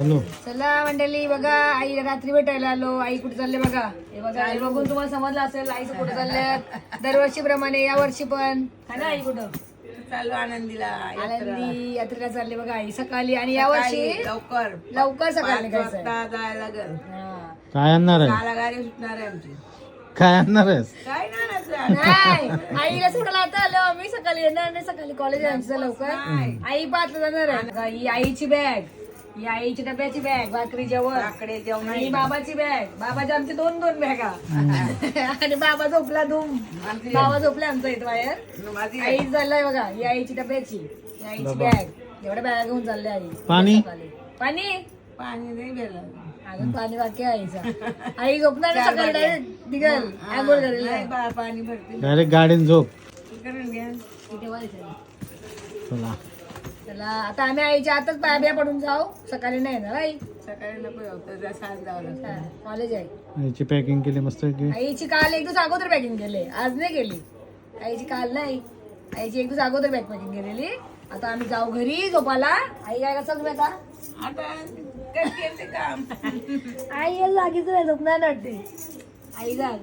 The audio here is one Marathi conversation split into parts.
हॅलो चला मंडळी बघा, आई रात्री भेटायला आलो. आई कुठे चालले बघा, हे बघा आई बघून तुम्हाला समजलं असेल आई कुठे चालल्यात. दरवर्षी प्रमाणे या वर्षी पण है ना आई कुठं चालू आनंदीला आनंदी यात्रेला चालले बघा आई सकाळी. आणि या वर्षी लवकर सकाळी निघायचंय. जायला लागल. हा. काय आणणार आहे? काला गाडी सुटणार आहे आमची. काय आणणार आहेस? काय नाही नाही आईला सोडायला आता आलो मी. सकाळी येणार नाही, सकाळी कॉलेज आहे आमचं लवकर. आई पाहत जाणार आहे. ही आईची बॅग, ही आईची डब्याची बॅग, भाकरी जेवण, आकडे जेवण आणि बाबाची बॅग. बाबाची आमची दोन बॅगा. आणि बाबा झोपला धूम. बाबा झोपला आमचा इथं बाहेर. माझी आई चाललाय बघा, ही आईची डब्याची, ही आईची बॅग. एवढ्या बॅगा घेऊन चालले आई. पाणी? पाणी पाणी नाही गेलं. अजून पाणी बाकी आहे आईचा. आई झोपणार नाही सकाळी, डायरेक्ट निघल आंघोळ करेल. नाही बा पाणी भरते डायरेक्ट गाडीन झोप. करून घ्या. इथे वाढायचं. चला चला आता आम्ही आईच्या आताच पाया बिया पडून जाऊ. सकाळी नाही येणार आई, सकाळी नको होतं सात जावं लागतं. कॉलेज आहे. याची पॅकिंग केली मस्त की. आईची काल एक दिवस अगोदर पॅकिंग केले, आज नाही केली. आईची काल नाही, आईची एक दिवस अगोदर बॅग पॅकिंग केलेली. आता आम्ही जाऊ घरी झोपाला. आई काय कसं बेटा आता करते ते काम. आई यायला लागीच नाही, झोपणार नाही वाटते आई. जाल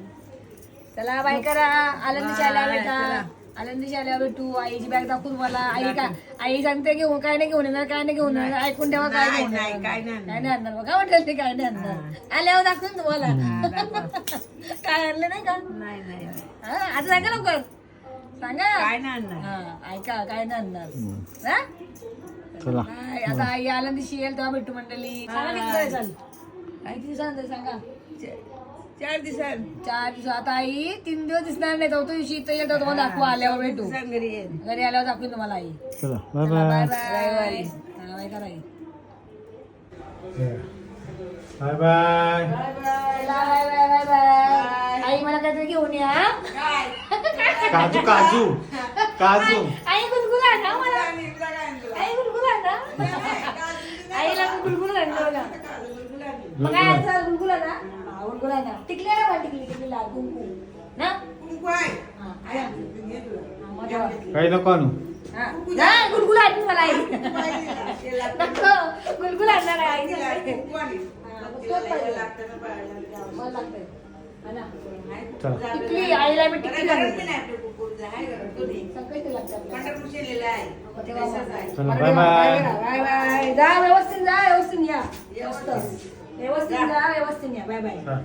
चला बाय करा. आनंदी शाळेला बेटा, आनंदी शाळेला भेटू. आईची बॅग दाखवू मला. आई का आई सांगते घेऊन काय नाही घेऊन येणार, काय नाही घेऊन येणार. ऐकून ठेवा काय घेऊन नाही, येणार. काय नाही काय नाही आणणार बघा म्हटलं ते. काय नाही आणणार आल्यावर दाखवून तुम्हाला. काय आणलं नाही का? नाही नाही हा, आता सांगा लवकर सांगा. काय नाही आणणार. हा ऐका काय नाही आणणार. हा? चला नाही, आता आई आनंदीशी येईल तेव्हा भेटू मंडळी. सांगा किती दिवस झाले? आई किती दिवसानंतर सांगा. 4 दिवसात 4 दिवस. आता आई 3 दिवस दिसणार नाही. चौथ्या दिवशी इथं येईल तेव्हा तुम्हाला दाखवू. आल्यावर भेटू. घरी येईल. घरी आल्यावर दाखवून तुम्हाला आई. चला बाय बाय बाय. बाय. हा, बाय करा आई. Bye bye. चला, बाय बाय बाय बाय. आई मला काहीतरी घेऊन या. काजू काजू काजू. आई गुलगुला ना मला. आई गुलगुला ना. आईला गुलगुला आणलं बघा. मग काय आजचा गुलगुला ना. हा, गुलगुला ना. टिकली ना पण टिकली लाल कुंकू ना. हा, आया. हा, मजा वाटली. काही नको आणू. हा, नाही, गुलगुला आणली मला आई. नको, गुलगुला आणणार आहे आई. हा, मग तोच पाहिजे. मला लागतंय. हा ना. चला टिकली आईला मी टिकली लागली. सगळं लागतं चला बाय बाय. Bye bye. जा व्यवस्थित, जा व्यवस्थित या. व्यवस्थित जा, व्यवस्थित या. Bye bye. हा.